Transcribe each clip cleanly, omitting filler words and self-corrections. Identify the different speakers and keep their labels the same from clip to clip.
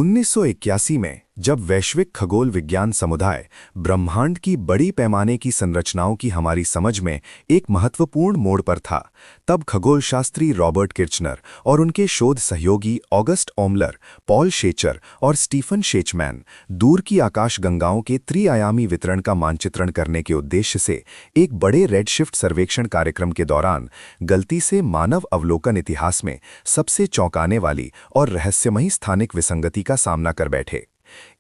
Speaker 1: 1981 में जब वैश्विक खगोल विज्ञान समुदाय ब्रह्मांड की बड़ी पैमाने की संरचनाओं की हमारी समझ में एक महत्वपूर्ण मोड़ पर था, तब खगोलशास्त्री रॉबर्ट किर्चनर और उनके शोध सहयोगी ऑगस्ट ओमलर, पॉल शेचर और स्टीफन शेचमैन दूर की आकाशगंगाओं के त्रिआयामी वितरण का मानचित्रण करने के उद्देश्य से एक बड़े रेडशिफ्ट सर्वेक्षण कार्यक्रम के दौरान गलती से मानव अवलोकन इतिहास में सबसे चौंकाने वाली और रहस्यमयी स्थानिक विसंगति का सामना कर बैठे।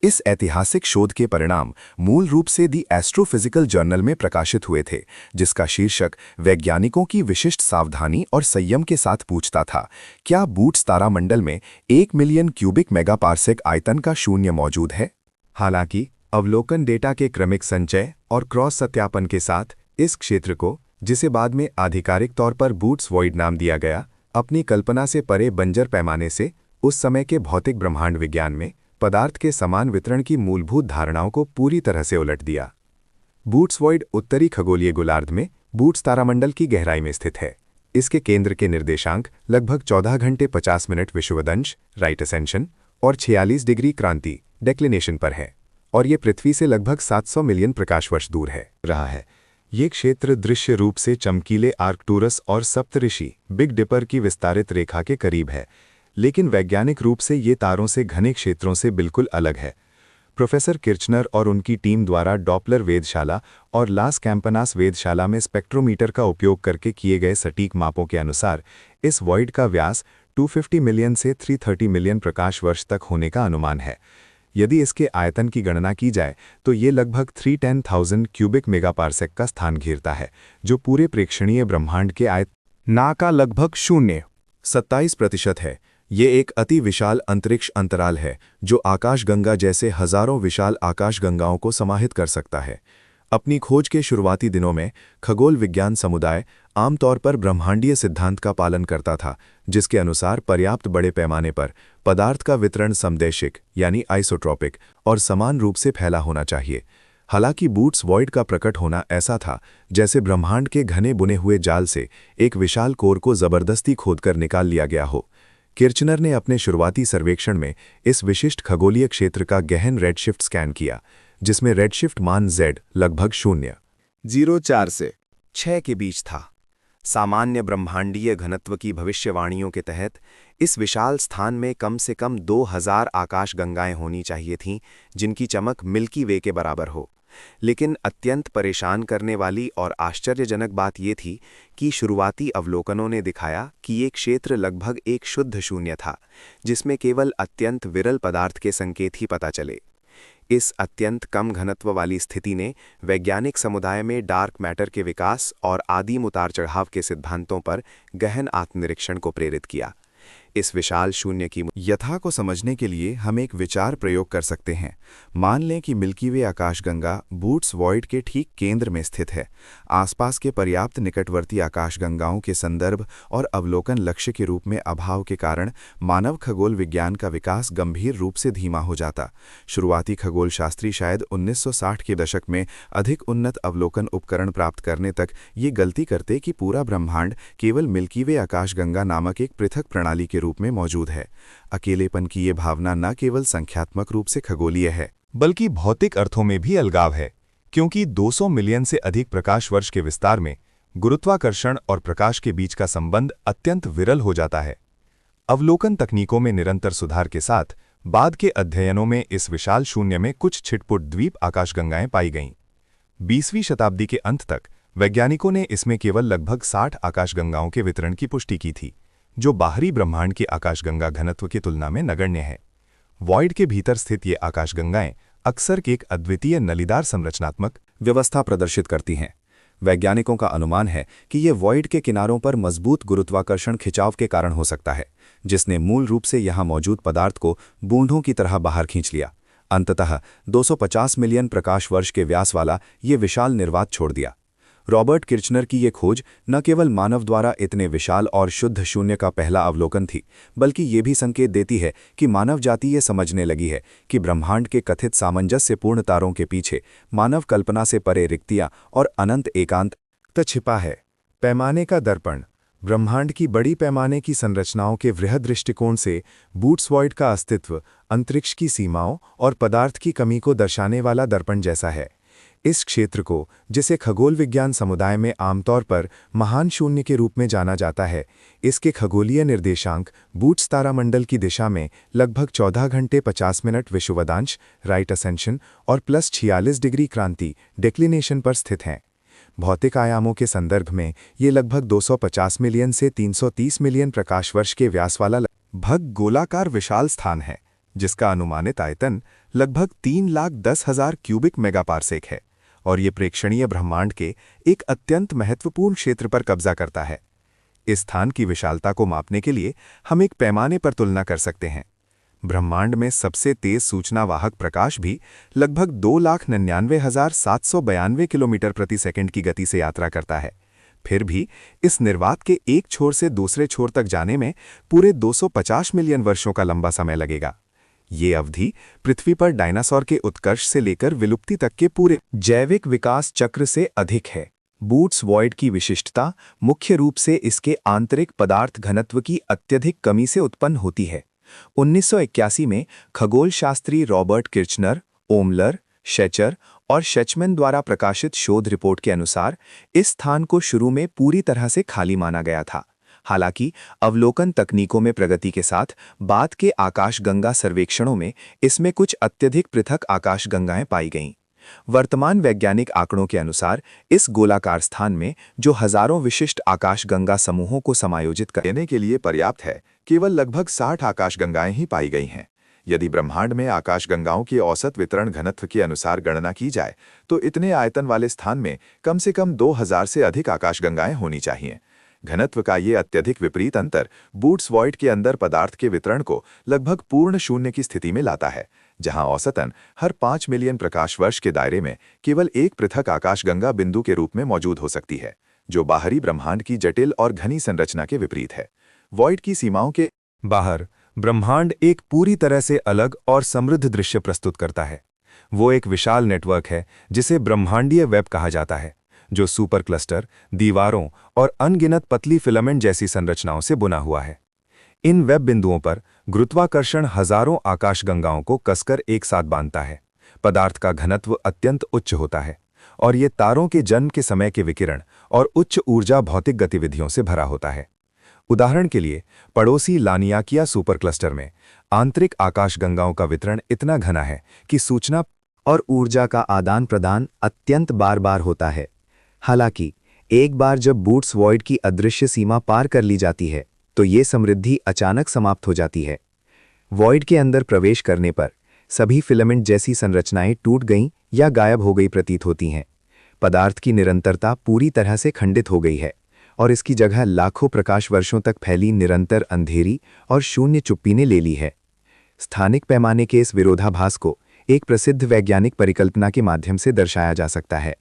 Speaker 1: इस ऐतिहासिक शोध के परिणाम मूल रूप से दी एस्ट्रोफिजिकल जर्नल में प्रकाशित हुए थे, जिसका शीर्षक वैज्ञानिकों की विशिष्ट सावधानी और संयम के साथ पूछता था, क्या बूट्स तारामंडल में 1 मिलियन क्यूबिक मेगापार्सेक आयतन का शून्य मौजूद है? हालांकि अवलोकन डेटा के क्रमिक संचय और क्रॉस सत्यापन के साथ इस क्षेत्र को, जिसे बाद में आधिकारिक तौर पर बूट्स वॉइड नाम दिया गया, अपनी कल्पना से परे बंजर पैमाने से उस समय के भौतिक ब्रह्मांड विज्ञान में पदार्थ के समान वितरण की मूलभूत धारणाओं को पूरी तरह से उलट दिया। बूट्स वॉइड उत्तरी खगोलीय गोलार्ध में बूट्स तारामंडल की गहराई में स्थित है। इसके केंद्र के निर्देशांक लगभग 14 घंटे 50 मिनट विषुवदंश राइट असेंशन और 46 डिग्री क्रांति डेक्लिनेशन पर है, और ये पृथ्वी से लगभग 700 मिलियन प्रकाश वर्ष दूर है रहा है। ये क्षेत्र दृश्य रूप से चमकीले आर्कटूरस और सप्तऋषि बिग डिपर की विस्तारित रेखा के करीब है, लेकिन वैज्ञानिक रूप से ये तारों से घने क्षेत्रों से बिल्कुल अलग है। प्रोफेसर किर्चनर और उनकी टीम द्वारा डॉपलर वेधशाला और लास कैंपनास वेधशाला में स्पेक्ट्रोमीटर का उपयोग करके किए गए सटीक मापों के अनुसार इस वॉइड का व्यास 250 मिलियन से 330 मिलियन प्रकाश वर्ष तक होने का अनुमान है। यदि इसके आयतन की गणना की जाए तो ये लगभग 310,000 क्यूबिक मेगापार्सेक का स्थान घेरता है, जो पूरे प्रेक्षणीय ब्रह्मांड के आयतन का लगभग 0.27% है। ये एक अति विशाल अंतरिक्ष अंतराल है जो आकाशगंगा जैसे हजारों विशाल आकाशगंगाओं को समाहित कर सकता है। अपनी खोज के शुरुआती दिनों में खगोल विज्ञान समुदाय आमतौर पर ब्रह्मांडीय सिद्धांत का पालन करता था, जिसके अनुसार पर्याप्त बड़े पैमाने पर पदार्थ का वितरण समदैशिक यानी आइसोट्रॉपिक और समान रूप से फैला होना चाहिए। हालांकि बूट्स वॉइड का प्रकट होना ऐसा था जैसे ब्रह्मांड के घने बुने हुए जाल से एक विशाल कोर को जबरदस्ती खोदकर निकाल लिया गया हो। किर्चनर ने अपने शुरुआती सर्वेक्षण में इस विशिष्ट खगोलीय क्षेत्र का गहन रेडशिफ्ट स्कैन किया, जिसमें रेडशिफ्ट मान Z लगभग 0.04 से 6 के बीच था। सामान्य ब्रह्मांडीय घनत्व की भविष्यवाणियों के तहत इस विशाल स्थान में कम से कम 2000 आकाशगंगाएं होनी चाहिए थीं, जिनकी चमक मिल्की वे के बराबर हो। लेकिन अत्यंत परेशान करने वाली और आश्चर्यजनक बात यह थी कि शुरुआती अवलोकनों ने दिखाया कि ये क्षेत्र लगभग एक शुद्ध शून्य था, जिसमें केवल अत्यंत विरल पदार्थ के संकेत ही पता चले। इस अत्यंत कम घनत्व वाली स्थिति ने वैज्ञानिक समुदाय में डार्क मैटर के विकास और आदिम उतार चढ़ाव के सिद्धांतों पर गहन आत्मनिरीक्षण को प्रेरित किया। इस विशाल शून्य की यथा को समझने के लिए हम एक विचार प्रयोग कर सकते हैं। मान लें कि मिल्की वे आकाशगंगा बूट्स वॉइड के ठीक केंद्र में स्थित है। आसपास के पर्याप्त निकटवर्ती आकाशगंगाओं के संदर्भ और अवलोकन लक्ष्य के रूप में अभाव के कारण मानव खगोल विज्ञान का विकास गंभीर रूप से धीमा हो जाता। शुरुआती खगोलशास्त्री शायद 1960 के दशक में अधिक उन्नत अवलोकन उपकरण प्राप्त करने तक ये गलती करते कि पूरा ब्रह्मांड केवल मिल्की वे आकाशगंगा नामक एक पृथक प्रणाली के रूप में मौजूद है। अकेलेपन की ये भावना न केवल संख्यात्मक रूप से खगोलीय है,
Speaker 2: बल्कि भौतिक अर्थों में भी अलगाव है, क्योंकि 200 मिलियन से अधिक प्रकाश वर्ष के विस्तार में गुरुत्वाकर्षण और प्रकाश के बीच का संबंध अत्यंत विरल हो जाता है। अवलोकन तकनीकों में निरंतर सुधार के साथ बाद के अध्ययनों में इस विशाल शून्य में कुछ छिटपुट द्वीप आकाशगंगाएं पाई गईं। 20वीं शताब्दी के अंत तक वैज्ञानिकों ने इसमें केवल लगभग 60 आकाशगंगाओं के वितरण की पुष्टि की थी, जो बाहरी ब्रह्मांड की आकाशगंगा घनत्व की तुलना में नगण्य है। वॉइड के भीतर स्थित ये आकाशगंगाएं अक्सर एक अद्वितीय नलीदार संरचनात्मक
Speaker 1: व्यवस्था प्रदर्शित करती हैं। वैज्ञानिकों का अनुमान है कि ये वॉइड के किनारों पर मजबूत गुरुत्वाकर्षण खिंचाव के कारण हो सकता है, जिसने मूल रूप से यहाँ मौजूद पदार्थ को बूंदों की तरह बाहर खींच लिया। अंततः 250 मिलियन प्रकाश वर्ष के व्यास वाला ये विशाल निर्वात छोड़ दिया। रॉबर्ट किर्चनर की ये खोज न केवल मानव द्वारा इतने विशाल और शुद्ध शून्य का पहला अवलोकन थी, बल्कि ये भी संकेत देती है कि मानव जाति ये समझने लगी है कि ब्रह्मांड के कथित सामंजस्यपूर्ण तारों के पीछे मानव कल्पना से परे रिक्तियां और अनंत एकांत छिपा है। पैमाने का दर्पण ब्रह्मांड की बड़ी पैमाने की संरचनाओं के वृहद दृष्टिकोण से बूट्सवॉइड का अस्तित्व अंतरिक्ष की सीमाओं और पदार्थ की कमी को दर्शाने वाला दर्पण जैसा है। इस क्षेत्र को, जिसे खगोल विज्ञान समुदाय में आमतौर पर महान शून्य के रूप में जाना जाता है, इसके खगोलीय निर्देशांक बूट्स तारामंडल की दिशा में लगभग 14 घंटे 50 मिनट विषुवदांश राइट असेंशन और +46 डिग्री क्रांति डिक्लिनेशन पर स्थित हैं। भौतिक आयामों के संदर्भ में ये लगभग 250 मिलियन से 330 मिलियन प्रकाश वर्ष के व्यास वाला लगभग गोलाकार विशाल स्थान है, जिसका अनुमानित आयतन लगभग 3,10,000 क्यूबिक मेगापार्सेक है और ये प्रेक्षणीय ब्रह्मांड के एक अत्यंत महत्वपूर्ण क्षेत्र पर कब्जा करता है। इस स्थान की विशालता को मापने के लिए हम एक पैमाने पर तुलना कर सकते हैं। ब्रह्मांड में सबसे तेज सूचनावाहक प्रकाश भी लगभग 2,99,792 किलोमीटर प्रति सेकंड की गति से यात्रा करता है। फिर भी इस निर्वात के एक छोर से दूसरे छोर तक जाने में पूरे 250 मिलियन वर्षों का लंबा समय लगेगा। ये अवधि पृथ्वी पर डायनासोर के उत्कर्ष से लेकर विलुप्ति तक के पूरे जैविक विकास चक्र से अधिक है। बूट्सवॉइड की विशिष्टता मुख्य रूप से इसके आंतरिक पदार्थ घनत्व की अत्यधिक कमी से उत्पन्न होती है। 1981 में खगोलशास्त्री रॉबर्ट किर्चनर, ओमलर, शेचर और शेचमैन द्वारा प्रकाशित शोध रिपोर्ट के अनुसार इस स्थान को शुरू में पूरी तरह से खाली माना गया था। हालांकि अवलोकन तकनीकों में प्रगति के साथ बाद के आकाशगंगा सर्वेक्षणों में इसमें कुछ अत्यधिक पृथक आकाशगंगाएं पाई गईं। वर्तमान वैज्ञानिक आंकड़ों के अनुसार इस गोलाकार स्थान में जो हजारों विशिष्ट आकाशगंगा समूहों को समायोजित करने के लिए पर्याप्त है, केवल लगभग 60 आकाशगंगाएं ही पाई गई हैं। यदि ब्रह्मांड में आकाशगंगाओं के औसत वितरण घनत्व के अनुसार गणना की जाए तो इतने आयतन वाले स्थान में कम से कम 2000 से अधिक आकाशगंगाएं होनी चाहिए। घनत्व का ये अत्यधिक विपरीत अंतर बूट्सवॉइड के अंदर पदार्थ के वितरण को लगभग पूर्ण शून्य की स्थिति में लाता है, जहां औसतन हर 5 मिलियन प्रकाश वर्ष के दायरे में केवल एक पृथक आकाशगंगा बिंदु के रूप में मौजूद हो सकती है, जो बाहरी ब्रह्मांड की जटिल और घनी संरचना के विपरीत है। वॉइड की सीमाओं के बाहर ब्रह्मांड एक पूरी तरह से अलग और समृद्ध दृश्य प्रस्तुत करता है। वो एक विशाल नेटवर्क है जिसे ब्रह्मांडीय वेब कहा जाता है, जो सुपर क्लस्टर, दीवारों और अनगिनत पतली फिलामेंट जैसी संरचनाओं से बुना हुआ है। इन वेब बिंदुओं पर गुरुत्वाकर्षण हजारों आकाशगंगाओं को कसकर एक साथ बांधता है। पदार्थ का घनत्व अत्यंत उच्च होता है और ये तारों के जन्म के समय के विकिरण और उच्च ऊर्जा भौतिक गतिविधियों से भरा होता है। उदाहरण के लिए, पड़ोसी लानियाकिया सुपर क्लस्टर में आंतरिक आकाशगंगाओं का वितरण इतना घना है कि सूचना और ऊर्जा का आदान प्रदान अत्यंत बार-बार होता है। हालांकि एक बार जब बूट्सवॉइड की अदृश्य सीमा पार कर ली जाती है तो ये समृद्धि अचानक समाप्त हो जाती है। वॉइड के अंदर प्रवेश करने पर सभी फिलामेंट जैसी संरचनाएं टूट गईं या गायब हो गई प्रतीत होती हैं। पदार्थ की निरंतरता पूरी तरह से खंडित हो गई है और इसकी जगह लाखों प्रकाश वर्षों तक फैली निरंतर अंधेरी और शून्य चुप्पी ने ले ली है। स्थानिक पैमाने के इस विरोधाभास को एक प्रसिद्ध वैज्ञानिक परिकल्पना के माध्यम से दर्शाया जा सकता है।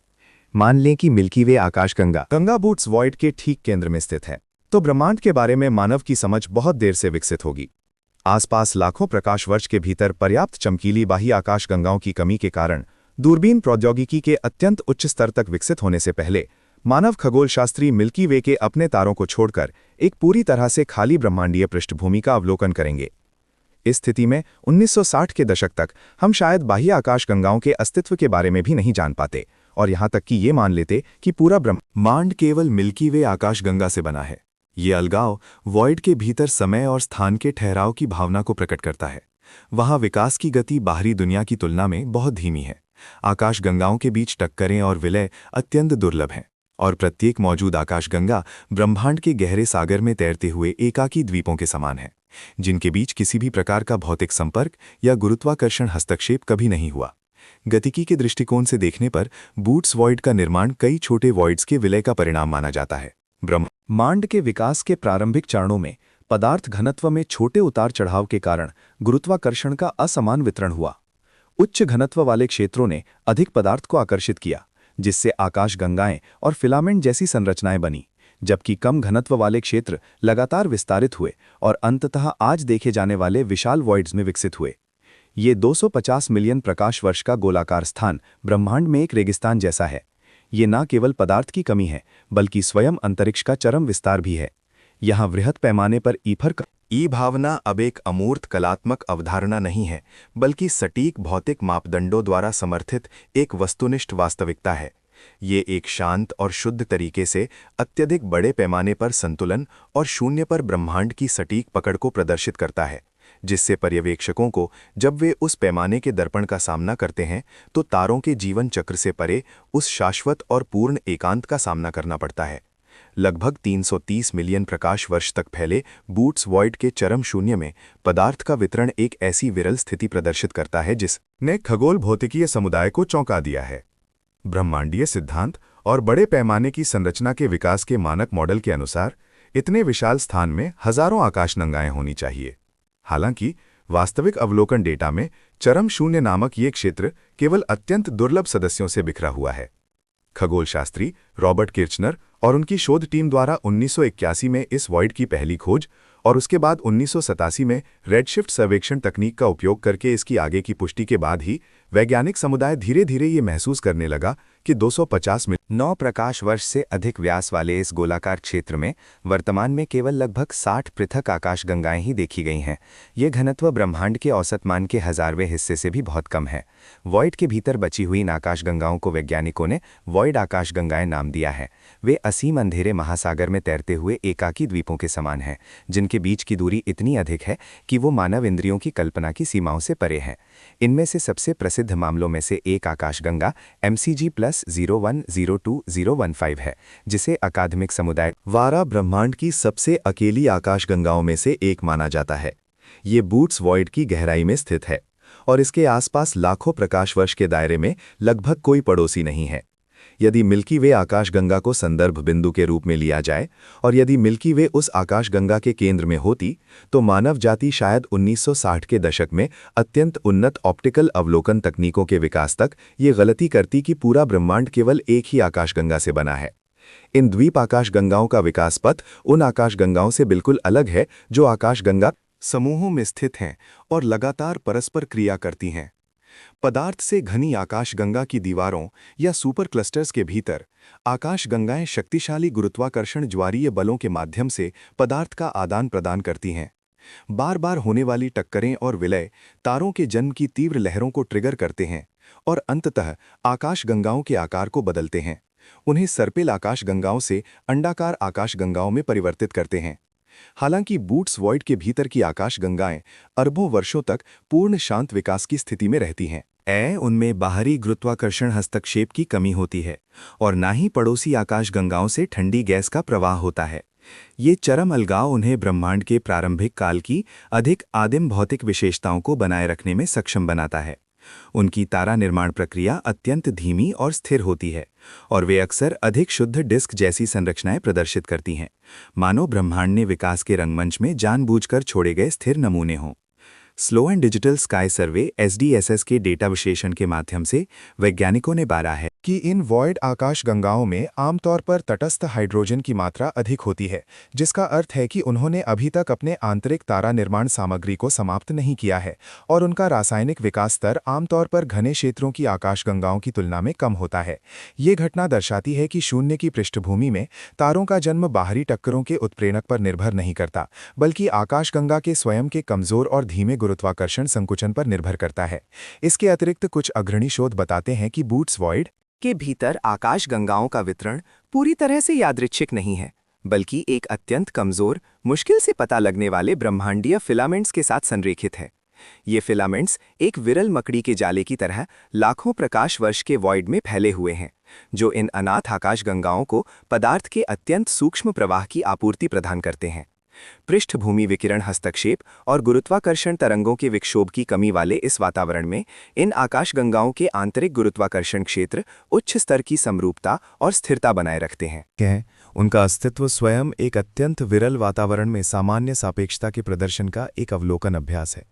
Speaker 1: मान लें कि मिल्की वे आकाशगंगा बूट्सवॉइड के ठीक केंद्र में स्थित है, तो ब्रह्मांड के बारे में मानव की समझ बहुत देर से विकसित होगी। आसपास लाखों प्रकाश वर्ष के भीतर पर्याप्त चमकीली बाह्य आकाशगंगाओं की कमी के कारण दूरबीन प्रौद्योगिकी के अत्यंत उच्च स्तर तक विकसित होने से पहले मानव खगोलशास्त्री मिल्की वे के अपने तारों को छोड़कर एक पूरी तरह से खाली ब्रह्मांडीय पृष्ठभूमि का अवलोकन करेंगे। इस स्थिति में 1960 के दशक तक हम शायद बाह्य आकाशगंगाओं के अस्तित्व के बारे में भी नहीं जान पाते और यहां तक कि ये मान लेते कि पूरा ब्रह्मांड केवल मिल्की वे आकाशगंगा से बना है। ये अलगाव वॉइड के भीतर समय और स्थान के ठहराव की भावना को प्रकट करता है। वहां विकास की गति बाहरी दुनिया की तुलना में बहुत धीमी है। आकाशगंगाओं के बीच टक्करें और विलय अत्यंत दुर्लभ हैं और प्रत्येक मौजूद आकाशगंगा ब्रह्मांड के गहरे सागर में तैरते हुए एकाकी द्वीपों के समान है, जिनके बीच किसी भी प्रकार का भौतिक संपर्क या गुरुत्वाकर्षण हस्तक्षेप कभी नहीं हुआ। गतिकी के दृष्टिकोण से देखने पर बूट्सवॉइड का निर्माण कई छोटे वॉइड्स के विलय का परिणाम माना जाता है। ब्रह्मांड के विकास के प्रारंभिक चरणों में पदार्थ घनत्व में छोटे उतार चढ़ाव के कारण गुरुत्वाकर्षण का असमान वितरण हुआ। उच्च घनत्व वाले क्षेत्रों ने अधिक पदार्थ को आकर्षित किया, जिससे आकाशगंगाएं और फिलामेंट जैसी संरचनाएं बनी, जबकि कम घनत्व वाले क्षेत्र लगातार विस्तारित हुए और अंततः आज देखे जाने वाले विशाल वॉइड्स में विकसित हुए। ये 250 मिलियन प्रकाश वर्ष का गोलाकार स्थान ब्रह्मांड में एक रेगिस्तान जैसा है। ये न केवल पदार्थ की कमी है, बल्कि स्वयं अंतरिक्ष का चरम विस्तार भी है। यहाँ वृहत पैमाने पर ईथर का
Speaker 2: ई भावना अब एक अमूर्त कलात्मक अवधारणा नहीं है, बल्कि सटीक भौतिक मापदंडों द्वारा समर्थित एक वस्तुनिष्ठ वास्तविकता है। ये एक शांत और शुद्ध तरीके से अत्यधिक बड़े पैमाने पर संतुलन और शून्य पर ब्रह्मांड की सटीक पकड़ को प्रदर्शित करता है, जिससे पर्यवेक्षकों को जब वे उस पैमाने के दर्पण का सामना करते हैं तो तारों के जीवन चक्र से परे उस शाश्वत और पूर्ण एकांत का सामना करना पड़ता है। लगभग 330 मिलियन प्रकाश वर्ष तक फैले बूट्स वॉइड के चरम शून्य में पदार्थ का वितरण एक ऐसी विरल स्थिति प्रदर्शित करता है जिसने खगोल भौतिकीय समुदाय को चौंका दिया है। ब्रह्मांडीय सिद्धांत और बड़े पैमाने की संरचना के विकास के मानक मॉडल के अनुसार इतने विशाल स्थान में हजारों आकाशगंगाएं होनी चाहिए। हालांकि वास्तविक अवलोकन डेटा में चरम शून्य नामक ये क्षेत्र केवल अत्यंत दुर्लभ सदस्यों से बिखरा हुआ है। खगोलशास्त्री रॉबर्ट किर्चनर और उनकी शोध टीम द्वारा 1981 में इस वॉइड की पहली खोज और उसके बाद 1987 में रेडशिफ्ट सर्वेक्षण तकनीक का उपयोग करके इसकी आगे की पुष्टि के बाद ही वैज्ञानिक समुदाय धीरे धीरे ये महसूस करने लगा कि 250 में 9 प्रकाश वर्ष से अधिक व्यास वाले इस गोलाकार क्षेत्र में वर्तमान में केवल लगभग 60 पृथक आकाशगंगाएं ही देखी गई हैं। ये घनत्व ब्रह्मांड के औसत मान के 1000वें हिस्से से भी बहुत कम है। वॉइड के भीतर बची हुई इन आकाशगंगाओं को वैज्ञानिकों ने वॉइड आकाशगंगाएं नाम दिया है। वे असीम अंधेरे महासागर में तैरते हुए एकाकी द्वीपों के समान हैं, जिनके बीच की दूरी इतनी अधिक है कि वो मानव इंद्रियों की कल्पना की सीमाओं से परे हैं। इनमें से सबसे प्रसिद्ध मामलों में से एक आकाशगंगा MCG+0102-015 है, जिसे अकादमिक समुदाय वारा ब्रह्मांड की सबसे अकेली आकाशगंगाओं में से एक माना जाता है। ये बूट्स वॉइड की गहराई में स्थित है और इसके आसपास लाखों प्रकाश वर्ष के दायरे में लगभग कोई पड़ोसी नहीं है। यदि मिल्की वे आकाशगंगा को संदर्भ बिंदु के रूप में लिया जाए और यदि मिल्की वे उस आकाशगंगा के केंद्र में होती, तो मानव जाति शायद 1960 के दशक में अत्यंत उन्नत ऑप्टिकल अवलोकन तकनीकों के विकास तक ये गलती करती कि पूरा ब्रह्मांड केवल एक ही आकाशगंगा से बना है। इन द्वीप आकाशगंगाओं का विकास पथ उन आकाशगंगाओं से बिल्कुल अलग है जो आकाशगंगा समूहों में स्थित हैं और लगातार परस्पर क्रिया करती हैं। पदार्थ से घनी आकाशगंगा की दीवारों या सुपर क्लस्टर्स के भीतर आकाशगंगाएं शक्तिशाली गुरुत्वाकर्षण ज्वारीय बलों के माध्यम से पदार्थ का आदान प्रदान करती हैं। बार बार होने वाली टक्करें और विलय तारों के जन्म की तीव्र लहरों को ट्रिगर करते हैं और अंततः आकाशगंगाओं के आकार को बदलते हैं, उन्हें सर्पिल आकाशगंगाओं से अंडाकार आकाशगंगाओं में परिवर्तित करते हैं। हालांकि बूट्स वॉइड के भीतर की आकाशगंगाएं अरबों वर्षों तक पूर्ण शांत विकास की स्थिति में रहती हैं। उनमें बाहरी गुरुत्वाकर्षण हस्तक्षेप की कमी होती है और ना ही पड़ोसी आकाशगंगाओं से ठंडी गैस का प्रवाह होता है। ये चरम अलगाव उन्हें ब्रह्मांड के प्रारंभिक काल की अधिक आदिम भौतिक विशेषताओं को बनाए रखने में सक्षम बनाता है। उनकी तारा निर्माण प्रक्रिया अत्यंत धीमी और स्थिर होती है और वे अक्सर अधिक शुद्ध डिस्क जैसी संरचनाएं प्रदर्शित करती हैं, मानो ब्रह्मांड ने विकास के रंगमंच में जानबूझकर छोड़े गए स्थिर नमूने हों। Slow and digital sky survey SDSS के डेटा विश्लेषण के माध्यम से वैज्ञानिकों ने पाया है कि इन वॉइड आकाशगंगाओं में आमतौर पर तटस्थ हाइड्रोजन की मात्रा अधिक होती है, जिसका अर्थ है कि उन्होंने अभी तक अपने आंतरिक तारा निर्माण सामग्री को समाप्त नहीं किया है और उनका रासायनिक विकास स्तर आमतौर पर घने क्षेत्रों की आकाशगंगाओं की तुलना में कम होता है। ये घटना दर्शाती है कि शून्य की पृष्ठभूमि में तारों का जन्म बाहरी टक्करों के उत्प्रेरक पर निर्भर नहीं करता, बल्कि आकाशगंगा के स्वयं के कमजोर और धीमे गुरुत्वाकर्षण संकुचन पर निर्भर करता है। इसके अतिरिक्त कुछ अग्रणी शोध बताते हैं कि बूट्स वॉइड
Speaker 3: के भीतर आकाशगंगाओं का वितरण पूरी तरह से यादृच्छिक नहीं है, बल्कि एक अत्यंत कमजोर, मुश्किल से पता लगने वाले ब्रह्मांडीय फिलामेंट्स के साथ संरेखित है। ये फिलामेंट्स एक विरल मकड़ी के जाले की तरह लाखों प्रकाश वर्ष के वॉइड में फैले हुए हैं, जो इन अनाथ आकाशगंगाओं को पदार्थ के अत्यंत सूक्ष्म प्रवाह की आपूर्ति प्रदान करते हैं। पृष्ठभूमि विकिरण हस्तक्षेप और गुरुत्वाकर्षण तरंगों के विक्षोभ की कमी वाले इस वातावरण में इन आकाशगंगाओं के आंतरिक गुरुत्वाकर्षण क्षेत्र उच्च स्तर की समरूपता और स्थिरता बनाए रखते हैं।
Speaker 2: उनका अस्तित्व स्वयं एक अत्यंत विरल वातावरण में सामान्य सापेक्षता के प्रदर्शन का एक अवलोकन अभ्यास है।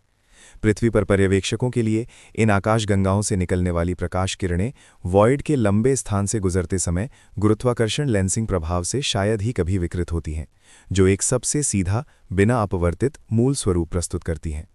Speaker 2: पृथ्वी पर पर्यवेक्षकों के लिए इन आकाशगंगाओं से निकलने वाली प्रकाश किरणें वॉइड के लंबे स्थान से गुजरते समय गुरुत्वाकर्षण लेंसिंग प्रभाव से शायद ही कभी विकृत होती हैं, जो एक सबसे सीधा, बिना अपवर्तित मूल स्वरूप प्रस्तुत करती हैं।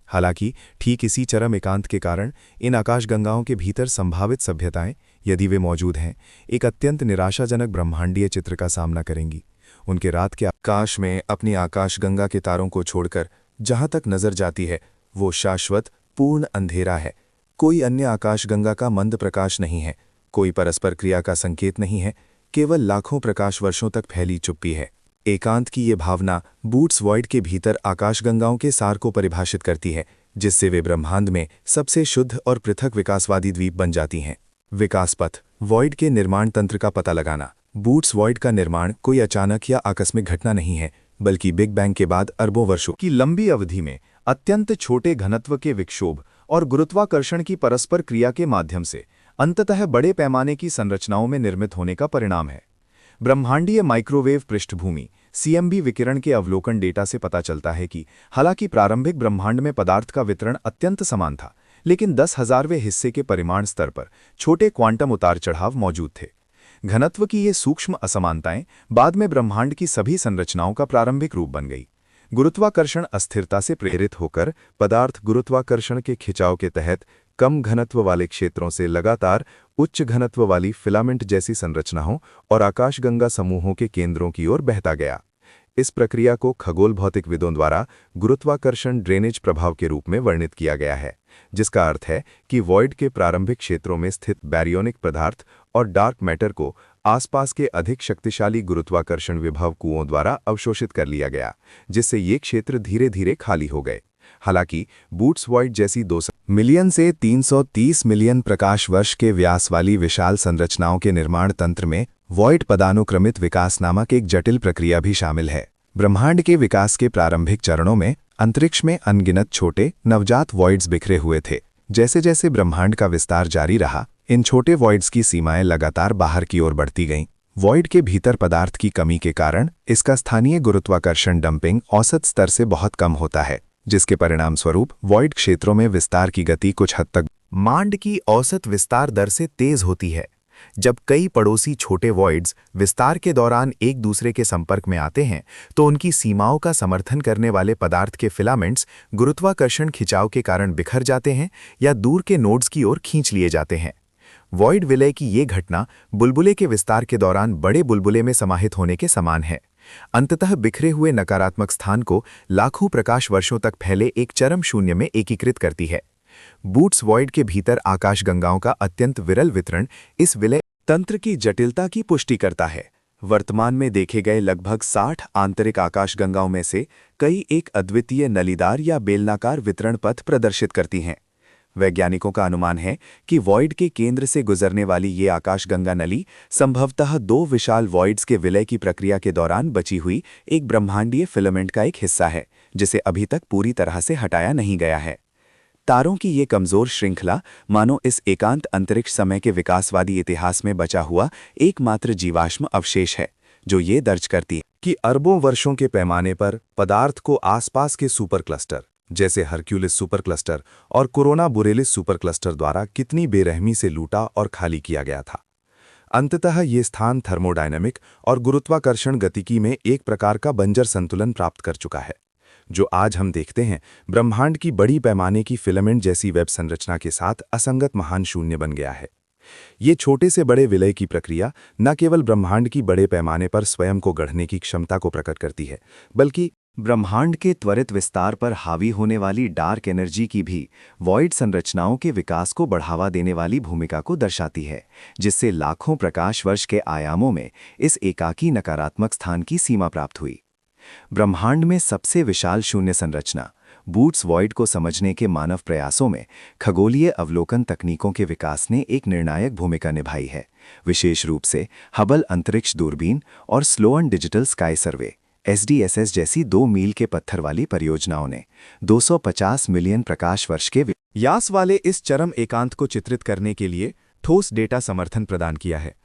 Speaker 2: हालांकि ठीक इसी चरम एकांत के कारण इन आकाशगंगाओं के भीतर संभावित सभ्यताएं, यदि वे मौजूद हैं, एक अत्यंत निराशाजनक ब्रह्मांडीय चित्र का सामना करेंगी।
Speaker 1: उनके रात के आकाश में अपनी आकाशगंगा के तारों को छोड़कर जहां तक नजर जाती है वो शाश्वत पूर्ण अंधेरा है। कोई अन्य आकाशगंगा का मंद प्रकाश नहीं है, कोई परस्पर क्रिया का संकेत नहीं है, केवल लाखों प्रकाश वर्षों तक फैली चुप्पी है। एकांत की ये भावना बूट्स वॉइड के भीतर आकाशगंगाओं के सार को परिभाषित करती है, जिससे वे ब्रह्मांड में सबसे शुद्ध और पृथक विकासवादी द्वीप बन जाती हैं। विकास पथ, वॉइड के निर्माण तंत्र का पता लगाना। बूट्स वॉइड का निर्माण कोई अचानक या आकस्मिक घटना नहीं है, बल्कि बिग बैंग के बाद अरबों वर्षों
Speaker 2: की लंबी अवधि में अत्यंत छोटे घनत्व के विक्षोभ और गुरुत्वाकर्षण की परस्पर क्रिया के माध्यम से अंततः बड़े पैमाने की संरचनाओं में निर्मित होने का परिणाम है। ब्रह्मांडीय माइक्रोवेव पृष्ठभूमि सीएमबी विकिरण के अवलोकन डेटा से पता चलता है कि हालांकि प्रारंभिक ब्रह्मांड में पदार्थ का वितरण अत्यंत समान था, लेकिन 10,000वें हिस्से के परिमाण स्तर पर छोटे क्वांटम उतार चढ़ाव मौजूद थे। घनत्व की ये सूक्ष्म असमानताएं बाद में ब्रह्मांड की सभी संरचनाओं का प्रारंभिक रूप बन गई। गुरुत्वाकर्षण अस्थिरता से प्रेरित होकर पदार्थ गुरुत्वाकर्षण के खिंचाव के तहत कम घनत्व वाले क्षेत्रों से लगातार उच्च घनत्व वाली फिलामेंट जैसी संरचनाओं और आकाशगंगा समूहों के केंद्रों की ओर बहता गया। इस प्रक्रिया को खगोल भौतिकविदों द्वारा गुरुत्वाकर्षण ड्रेनेज प्रभाव के रूप में वर्णित किया गया है, जिसका अर्थ है कि वॉइड के प्रारंभिक क्षेत्रों में स्थित बैरियोनिक पदार्थ और डार्क मैटर को आसपास के अधिक शक्तिशाली गुरुत्वाकर्षण विभव कुओं द्वारा अवशोषित कर लिया गया, जिससे ये क्षेत्र धीरे धीरे खाली हो गए। हालांकि बूट्स वॉइड जैसी 200 मिलियन से 330 मिलियन प्रकाश वर्ष के व्यास वाली विशाल संरचनाओं के निर्माण तंत्र में वॉइड पदानुक्रमित विकास नामक एक जटिल प्रक्रिया भी शामिल है। ब्रह्मांड के विकास के प्रारंभिक चरणों में अंतरिक्ष में अनगिनत छोटे नवजात वॉइड्स बिखरे हुए थे। जैसे जैसे ब्रह्मांड का विस्तार जारी रहा, इन छोटे वॉइड्स की सीमाएं लगातार बाहर की ओर बढ़ती गईं। वॉइड के भीतर पदार्थ की कमी के कारण इसका स्थानीय गुरुत्वाकर्षण डंपिंग औसत स्तर से बहुत कम होता है, जिसके परिणामस्वरूप वॉइड क्षेत्रों में विस्तार की गति कुछ हद तक ब्रह्मांड की औसत विस्तार दर से तेज होती है। जब कई पड़ोसी छोटे वॉइड्स विस्तार के दौरान एक दूसरे के संपर्क में आते हैं, तो उनकी सीमाओं का समर्थन करने वाले पदार्थ के फिलामेंट्स गुरुत्वाकर्षण खिंचाव के कारण बिखर जाते हैं या दूर के नोड्स की ओर खींच लिए जाते हैं। वॉइड विलय की ये घटना बुलबुले के विस्तार के दौरान बड़े बुलबुले में समाहित होने के समान है। अंततः बिखरे हुए नकारात्मक स्थान को लाखों प्रकाश वर्षों तक फैले एक चरम शून्य में एकीकृत करती है। बूट्स वॉइड के भीतर आकाशगंगाओं का अत्यंत विरल वितरण इस विलय तंत्र की जटिलता की पुष्टि करता है। वर्तमान में देखे गए लगभग 60 आंतरिक आकाशगंगाओं में से कई एक अद्वितीय नलीदार या बेलनाकार वितरण पथ प्रदर्शित करती हैं। वैज्ञानिकों का अनुमान है कि वॉइड के केंद्र से गुजरने वाली ये आकाशगंगा नली संभवतः 2 विशाल वॉइड्स के विलय की प्रक्रिया के दौरान बची हुई एक ब्रह्मांडीय फिलामेंट का एक हिस्सा है, जिसे अभी तक पूरी तरह से हटाया नहीं गया है। तारों की ये कमजोर श्रृंखला मानो इस एकांत अंतरिक्ष समय के विकासवादी इतिहास में बचा हुआ एकमात्र जीवाश्म अवशेष है, जो ये दर्ज करती है
Speaker 1: कि अरबों वर्षों के पैमाने पर पदार्थ को आसपास के सुपर क्लस्टर जैसे हरक्यूलिस सुपर क्लस्टर और कोरोना बोरेलिस सुपर क्लस्टर द्वारा कितनी बेरहमी से लूटा और खाली किया गया था। अंततः ये स्थान थर्मोडायनामिक और गुरुत्वाकर्षण गतिकी में एक प्रकार का बंजर संतुलन प्राप्त कर चुका है, जो आज हम देखते हैं ब्रह्मांड की बड़ी पैमाने की फिलामेंट जैसी वेब संरचना के साथ असंगत महान शून्य बन गया है। ये छोटे से बड़े विलय की प्रक्रिया न केवल ब्रह्मांड की बड़े पैमाने पर स्वयं को गढ़ने की क्षमता को प्रकट करती है, बल्कि ब्रह्मांड के त्वरित विस्तार पर हावी होने वाली डार्क एनर्जी की भी वॉइड संरचनाओं के विकास को बढ़ावा देने वाली भूमिका को दर्शाती है, जिससे लाखों प्रकाश वर्ष के आयामों में इस एकाकी नकारात्मक स्थान की सीमा प्राप्त हुई। ब्रह्मांड में सबसे विशाल शून्य संरचना बूट्स वॉइड को समझने के मानव प्रयासों में खगोलीय अवलोकन तकनीकों के विकास ने एक निर्णायक भूमिका निभाई है। विशेष रूप से हबल अंतरिक्ष दूरबीन और स्लोअन डिजिटल स्काई सर्वे SDSS जैसी 2 मील के पत्थर वाली परियोजनाओं ने 250 मिलियन प्रकाश वर्ष के व्यास वाले इस चरम एकांत को चित्रित करने के लिए ठोस डेटा समर्थन प्रदान किया है।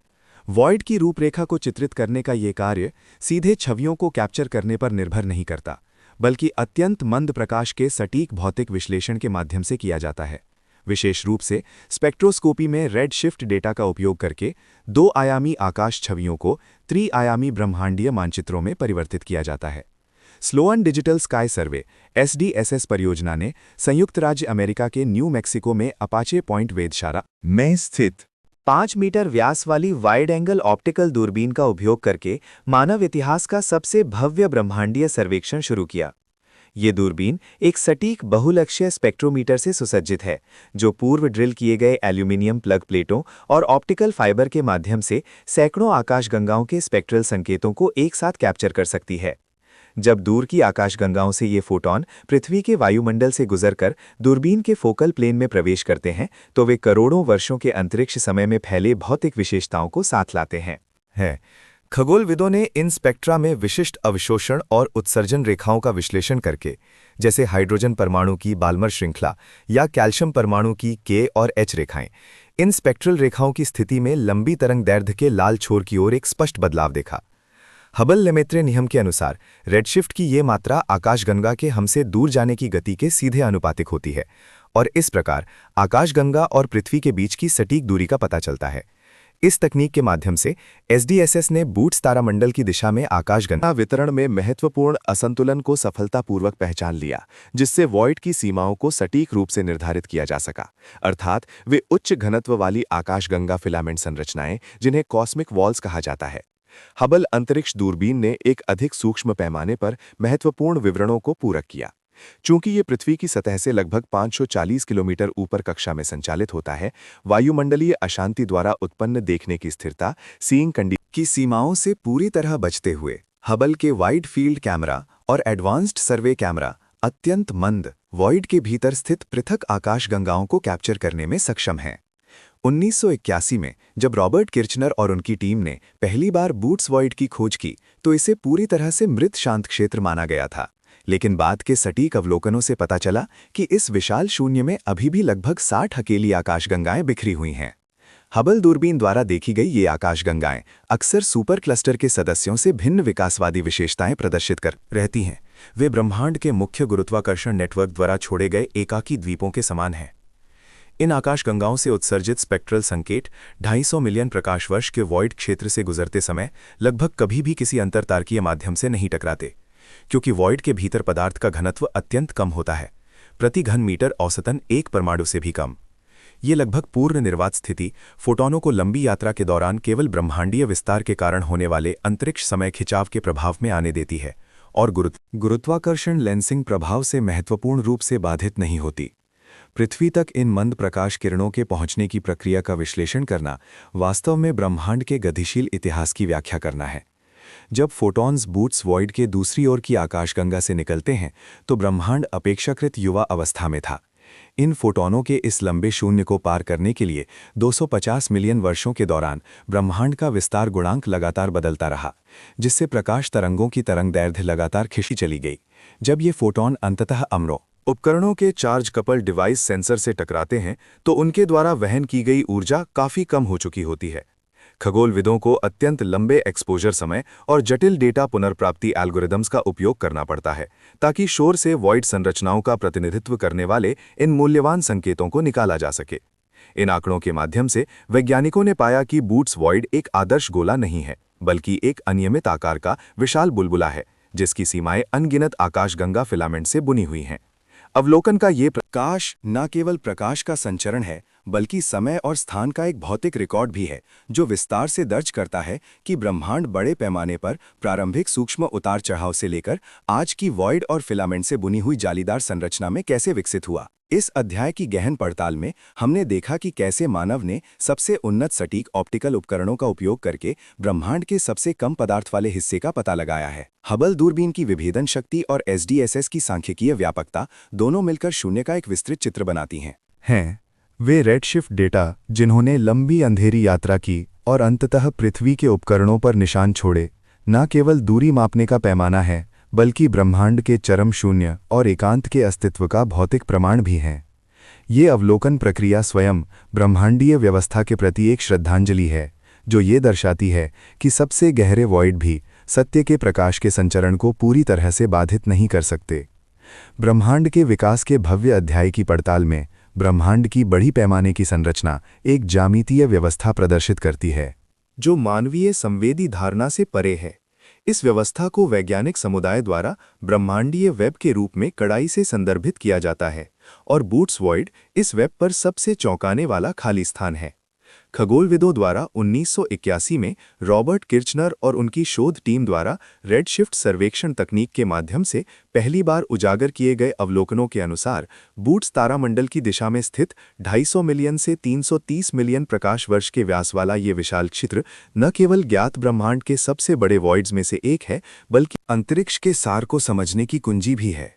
Speaker 1: वॉइड की रूपरेखा को चित्रित करने का ये कार्य सीधे छवियों को कैप्चर करने पर निर्भर नहीं करता, बल्कि अत्यंत मंद प्रकाश के सटीक भौतिक विश्लेषण के माध्यम से किया जाता है। विशेष रूप से स्पेक्ट्रोस्कोपी में रेड शिफ्ट डेटा का उपयोग करके 2 आयामी आकाश छवियों को त्रि-आयामी ब्रह्मांडीय मानचित्रों में परिवर्तित किया जाता है। स्लोअन डिजिटल स्काई सर्वे SDSS परियोजना ने संयुक्त राज्य अमेरिका के न्यू मैक्सिको में अपाचे पॉइंट वेधशाला में स्थित
Speaker 3: 5 मीटर व्यास वाली वाइड एंगल ऑप्टिकल दूरबीन का उपयोग करके मानव इतिहास का सबसे भव्य ब्रह्मांडीय सर्वेक्षण शुरू किया। ये दूरबीन एक सटीक बहुलक्ष्य स्पेक्ट्रोमीटर से सुसज्जित है, जो पूर्व ड्रिल किए गए एल्यूमिनियम प्लग प्लेटों और ऑप्टिकल फाइबर के माध्यम से सैकड़ों आकाशगंगाओं के स्पेक्ट्रल संकेतों को एक साथ कैप्चर कर सकती है। जब दूर की आकाशगंगाओं से ये फोटॉन पृथ्वी के वायुमंडल से गुजरकर दूरबीन के फोकल प्लेन में प्रवेश करते हैं, तो वे करोड़ों वर्षों के अंतरिक्ष समय में फैले भौतिक विशेषताओं को साथ लाते हैं।
Speaker 2: खगोलविदों ने इन स्पेक्ट्रा में विशिष्ट अवशोषण और उत्सर्जन रेखाओं का विश्लेषण करके, जैसे हाइड्रोजन परमाणु की बाल्मर श्रृंखला या कैल्शियम परमाणु की के और एच रेखाएं, इन स्पेक्ट्रल रेखाओं की स्थिति में लंबी तरंग दैर्ध्य के लाल छोर की ओर एक स्पष्ट बदलाव देखा। हबल लेमेत्रे नियम के अनुसार रेडशिफ्ट की ये मात्रा आकाशगंगा के हमसे दूर जाने की गति के सीधे आनुपातिक होती है, और इस प्रकार आकाशगंगा और पृथ्वी के बीच की सटीक दूरी का पता चलता है। इस तकनीक के माध्यम से एसडीएसएस ने बूट्स तारामंडल की दिशा में आकाशगंगा वितरण में महत्वपूर्ण असंतुलन को सफलतापूर्वक पहचान लिया, जिससे वॉइड की सीमाओं को सटीक रूप से निर्धारित किया जा सका। अर्थात वे उच्च घनत्व वाली आकाशगंगा फिलामेंट संरचनाएं, जिन्हें कॉस्मिक वॉल्स कहा जाता है। हबल अंतरिक्ष दूरबीन ने एक अधिक सूक्ष्म पैमाने पर महत्वपूर्ण विवरणों को पूरक किया। चूंकि ये पृथ्वी की सतह से लगभग 540 किलोमीटर ऊपर कक्षा में संचालित होता है, वायुमंडलीय अशांति द्वारा उत्पन्न देखने की स्थिरता सीइंग कंडीशन की सीमाओं से पूरी तरह बचते हुए हबल के वाइड फील्ड कैमरा और एडवांस्ड सर्वे कैमरा अत्यंत मंद वॉइड के भीतर स्थित पृथक आकाशगंगाओं को कैप्चर करने में सक्षम हैं। 1981 में जब रॉबर्ट किर्चनर और उनकी टीम ने पहली बार बूट्स वॉइड की खोज की, तो इसे पूरी तरह से मृत शांत क्षेत्र माना गया था। लेकिन बाद के सटीक अवलोकनों से पता चला कि इस विशाल शून्य में अभी भी लगभग 60 अकेली आकाशगंगाएं बिखरी हुई हैं। हबल दूरबीन द्वारा देखी गई ये आकाशगंगाएं अक्सर सुपर क्लस्टर के सदस्यों से भिन्न विकासवादी विशेषताएं प्रदर्शित कर रहती हैं। वे ब्रह्मांड के मुख्य गुरुत्वाकर्षण नेटवर्क द्वारा छोड़े गए एकाकी द्वीपों के समान हैं। इन आकाशगंगाओं से उत्सर्जित स्पेक्ट्रल संकेत 250 मिलियन प्रकाश वर्ष के वॉइड क्षेत्र से गुजरते समय लगभग कभी भी किसी अंतरतारकीय माध्यम से नहीं टकराते, क्योंकि वॉइड के भीतर पदार्थ का घनत्व अत्यंत कम होता है, प्रति घन मीटर औसतन 1 परमाणु से भी कम। ये लगभग पूर्ण निर्वात स्थिति फोटॉनों को लंबी यात्रा के दौरान केवल ब्रह्मांडीय विस्तार के कारण होने वाले अंतरिक्ष समय खिंचाव के प्रभाव में आने देती है और गुरुत्वाकर्षण लेंसिंग प्रभाव से महत्वपूर्ण रूप से बाधित नहीं होती। पृथ्वी तक इन मंद प्रकाश किरणों के पहुंचने की प्रक्रिया का विश्लेषण करना वास्तव में ब्रह्मांड के गतिशील इतिहास की व्याख्या करना है। जब फोटॉन्स बूट्स वॉइड के दूसरी ओर की आकाशगंगा से निकलते हैं, तो ब्रह्मांड अपेक्षाकृत युवा अवस्था में था। इन फोटॉनों के इस लंबे शून्य को पार करने के लिए 250 मिलियन वर्षों के दौरान ब्रह्मांड का विस्तार गुणांक लगातार बदलता रहा, जिससे प्रकाश तरंगों की तरंगदैर्घ्य लगातार खिंची चली गई। जब ये फोटॉन अंततः अम्रों उपकरणों के चार्ज कपल डिवाइस सेंसर से टकराते हैं, तो उनके द्वारा वहन की गई ऊर्जा काफ़ी कम हो चुकी होती है। खगोलविदों को अत्यंत लंबे एक्सपोजर समय और जटिल डेटा पुनर्प्राप्ति एल्गोरिदम्स का उपयोग करना पड़ता है, ताकि शोर से वॉइड संरचनाओं का प्रतिनिधित्व करने वाले इन मूल्यवान संकेतों को निकाला जा सके। इन आंकड़ों के माध्यम से वैज्ञानिकों ने पाया कि बूट्स वॉइड एक आदर्श गोला नहीं है, बल्कि एक अनियमित आकार का विशाल बुलबुला है, जिसकी सीमाएं अनगिनत आकाशगंगा फिलामेंट से बुनी हुई हैं। अवलोकन का ये प्रकाश न केवल प्रकाश का संचरण है, बल्कि समय और स्थान का एक भौतिक रिकॉर्ड भी है, जो विस्तार से दर्ज करता है कि ब्रह्मांड बड़े पैमाने पर प्रारंभिक सूक्ष्म उतार चढ़ाव से लेकर आज की वॉइड और फिलामेंट से बुनी हुई जालीदार संरचना में कैसे विकसित हुआ। इस अध्याय की गहन पड़ताल में हमने देखा कि कैसे मानव ने सबसे उन्नत सटीक ऑप्टिकल उपकरणों का उपयोग करके ब्रह्मांड के सबसे कम पदार्थ वाले हिस्से का पता लगाया है। हबल दूरबीन की विभेदन शक्ति और एसडीएसएस की सांख्यिकीय व्यापकता दोनों मिलकर शून्य का एक विस्तृत चित्र बनाती हैं। वे रेडशिफ्ट डेटा, जिन्होंने लंबी अंधेरी यात्रा की और अंततः पृथ्वी के उपकरणों पर निशान छोड़े, न केवल दूरी मापने का पैमाना है, बल्कि ब्रह्मांड के चरम शून्य और एकांत के अस्तित्व का भौतिक प्रमाण भी हैं। ये अवलोकन प्रक्रिया स्वयं ब्रह्मांडीय व्यवस्था के प्रति एक श्रद्धांजलि है, जो ये दर्शाती है कि सबसे गहरे वॉइड भी सत्य के प्रकाश के संचरण को पूरी तरह से बाधित नहीं कर सकते। ब्रह्मांड के विकास के भव्य अध्याय की पड़ताल में ब्रह्मांड की बड़ी पैमाने की संरचना एक ज्यामितीय व्यवस्था प्रदर्शित करती है, जो मानवीय संवेदी धारणा से परे है। इस व्यवस्था को वैज्ञानिक समुदाय द्वारा ब्रह्मांडीय वेब के रूप में कड़ाई से संदर्भित किया जाता है, और बूट्स वॉइड इस वेब पर सबसे चौंकाने वाला खाली स्थान है।
Speaker 1: खगोलविदों द्वारा 1981 में रॉबर्ट किर्चनर और उनकी शोध टीम द्वारा रेडशिफ्ट सर्वेक्षण तकनीक के माध्यम से पहली बार उजागर किए गए अवलोकनों के अनुसार बूट्स तारामंडल की दिशा में स्थित 250 मिलियन से 330 मिलियन प्रकाश वर्ष के व्यास वाला ये विशाल क्षेत्र न केवल ज्ञात ब्रह्मांड के सबसे बड़े वॉइड्स में से एक है, बल्कि अंतरिक्ष के सार को समझने की कुंजी भी है।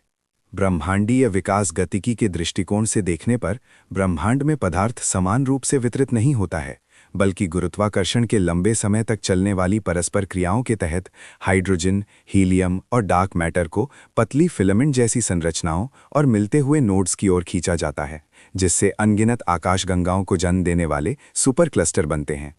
Speaker 1: ब्रह्मांडीय विकास गतिकी के दृष्टिकोण से देखने पर ब्रह्मांड में पदार्थ समान रूप से वितरित नहीं होता है, बल्कि गुरुत्वाकर्षण के लंबे समय तक चलने वाली परस्पर क्रियाओं के तहत हाइड्रोजन, हीलियम और डार्क मैटर को पतली फिलामेंट जैसी संरचनाओं और मिलते हुए नोड्स की ओर खींचा जाता है, जिससे अनगिनत आकाशगंगाओं को जन्म देने वाले सुपर क्लस्टर बनते हैं।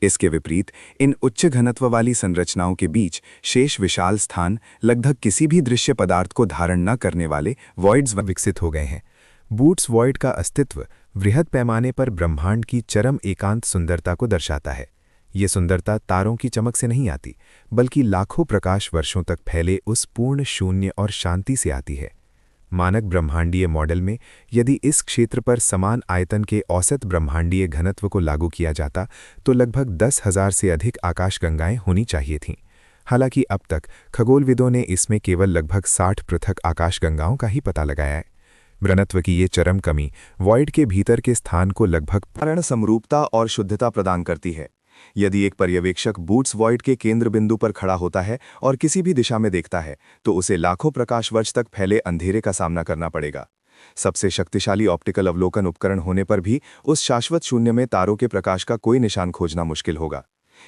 Speaker 1: इसके विपरीत इन उच्च घनत्व वाली संरचनाओं के बीच शेष विशाल स्थान लगभग किसी भी दृश्य पदार्थ को धारण न करने वाले वॉइड्स विकसित हो गए हैं। बूट्स वॉइड का अस्तित्व वृहद पैमाने पर ब्रह्मांड की चरम एकांत सुंदरता को दर्शाता है। ये सुंदरता तारों की चमक से नहीं आती, बल्कि लाखों प्रकाश वर्षों तक फैले उस पूर्ण शून्य और शांति से आती है। मानक ब्रह्मांडीय मॉडल में यदि इस क्षेत्र पर समान आयतन के औसत ब्रह्मांडीय घनत्व को लागू किया जाता तो लगभग 10,000 से अधिक आकाशगंगाएं होनी चाहिए थीं। हालांकि अब तक खगोलविदों ने इसमें केवल लगभग 60 पृथक आकाशगंगाओं का ही पता लगाया है। घनत्व की ये चरम कमी वॉइड के भीतर के स्थान को लगभग
Speaker 2: पूर्ण समरूपता और शुद्धता प्रदान करती है। यदि एक पर्यवेक्षक बूट्स वॉइड के केंद्र बिंदु पर खड़ा होता है और किसी भी दिशा में देखता है तो उसे लाखों प्रकाश वर्ष तक फैले अंधेरे का सामना करना पड़ेगा। सबसे शक्तिशाली ऑप्टिकल अवलोकन उपकरण होने पर भी उस शाश्वत शून्य में तारों के प्रकाश का कोई निशान खोजना मुश्किल होगा।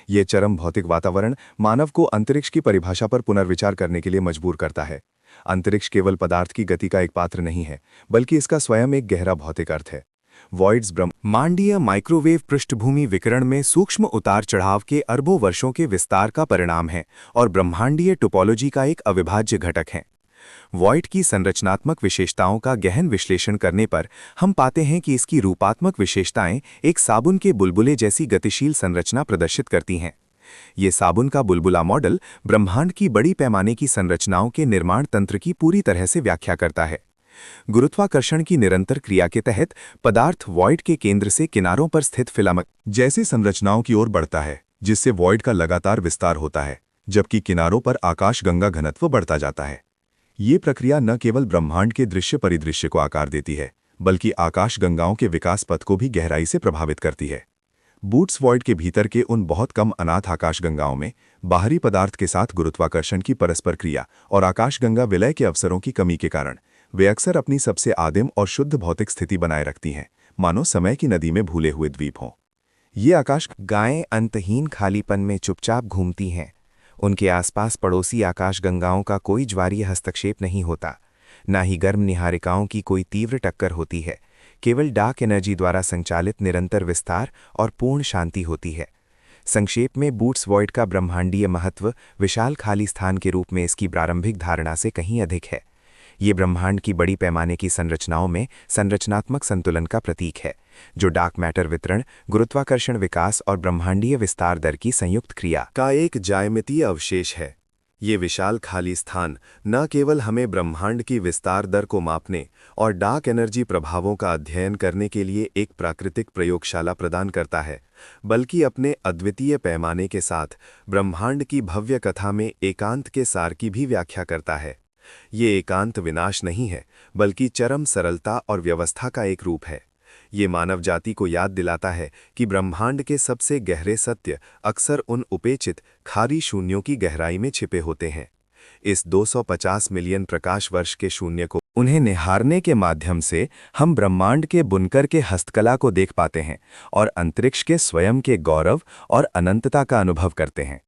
Speaker 2: ये चरम भौतिक वातावरण मानव को अंतरिक्ष की परिभाषा पर पुनर्विचार करने के लिए मजबूर करता है। अंतरिक्ष केवल पदार्थ की गति का एक पात्र नहीं है, बल्कि इसका स्वयं एक गहरा भौतिक अर्थ है। वॉइड्स ब्रह्मांडीय माइक्रोवेव पृष्ठभूमि विकिरण में सूक्ष्म उतार चढ़ाव के अरबों वर्षों के विस्तार का परिणाम है और ब्रह्मांडीय टोपोलॉजी का एक अविभाज्य घटक है। वॉइड की संरचनात्मक विशेषताओं का गहन विश्लेषण करने पर हम पाते हैं कि इसकी रूपात्मक विशेषताएं एक साबुन के बुलबुले जैसी गतिशील संरचना प्रदर्शित करती हैं। ये साबुन का बुलबुला मॉडल ब्रह्मांड की बड़ी पैमाने की संरचनाओं के निर्माण तंत्र की पूरी तरह से व्याख्या करता है। गुरुत्वाकर्षण की निरंतर क्रिया के तहत पदार्थ वॉइड के केंद्र से किनारों पर स्थित फिलामेंट जैसी संरचनाओं की ओर बढ़ता है, जिससे वॉइड का लगातार विस्तार होता है, जबकि किनारों पर आकाशगंगा घनत्व बढ़ता जाता है। ये प्रक्रिया न केवल ब्रह्मांड के दृश्य परिदृश्य को आकार देती है, बल्कि आकाशगंगाओं के विकास पथ को भी गहराई से प्रभावित करती है। बूट्स वॉइड के भीतर के उन बहुत कम अनाथ आकाशगंगाओं में बाहरी पदार्थ के साथ गुरुत्वाकर्षण की परस्पर क्रिया और आकाशगंगा विलय के अवसरों की कमी के कारण वे अक्सर अपनी सबसे आदिम और शुद्ध भौतिक स्थिति बनाए रखती हैं, मानो समय की नदी में भूले हुए द्वीप हों। ये आकाशगंगाएं अंतहीन खालीपन में चुपचाप घूमती हैं। उनके आसपास पड़ोसी आकाशगंगाओं का कोई ज्वारीय हस्तक्षेप नहीं होता, न ही गर्म निहारिकाओं की कोई तीव्र टक्कर होती है। केवल डार्क एनर्जी द्वारा संचालित निरंतर विस्तार और पूर्ण शांति होती है। संक्षेप में बूट्स वॉइड का ब्रह्मांडीय महत्व विशाल खाली स्थान के रूप में इसकी प्रारंभिक धारणा से कहीं अधिक है। ये ब्रह्मांड की बड़ी पैमाने की संरचनाओं में संरचनात्मक संतुलन का प्रतीक है, जो डार्क मैटर वितरण, गुरुत्वाकर्षण विकास और ब्रह्मांडीय विस्तार दर की संयुक्त क्रिया
Speaker 1: का एक ज्यामितीय अवशेष है। ये विशाल खाली स्थान न केवल हमें ब्रह्मांड की विस्तार दर को मापने और डार्क एनर्जी प्रभावों का अध्ययन करने के लिए एक प्राकृतिक प्रयोगशाला प्रदान करता है, बल्कि अपने अद्वितीय पैमाने के साथ ब्रह्मांड की भव्य कथा में एकांत के सार की भी व्याख्या करता है। ये एकांत विनाश नहीं है, बल्कि चरम सरलता और व्यवस्था का एक रूप है। ये मानव जाति को याद दिलाता है कि ब्रह्मांड के सबसे गहरे सत्य अक्सर उन उपेक्षित खारी शून्यों की गहराई में छिपे होते हैं। इस 250 मिलियन प्रकाश वर्ष के शून्य को उन्हें निहारने के माध्यम से हम ब्रह्मांड के बुनकर के हस्तकला को देख पाते हैं और अंतरिक्ष के स्वयं के गौरव और अनंतता का अनुभव करते हैं।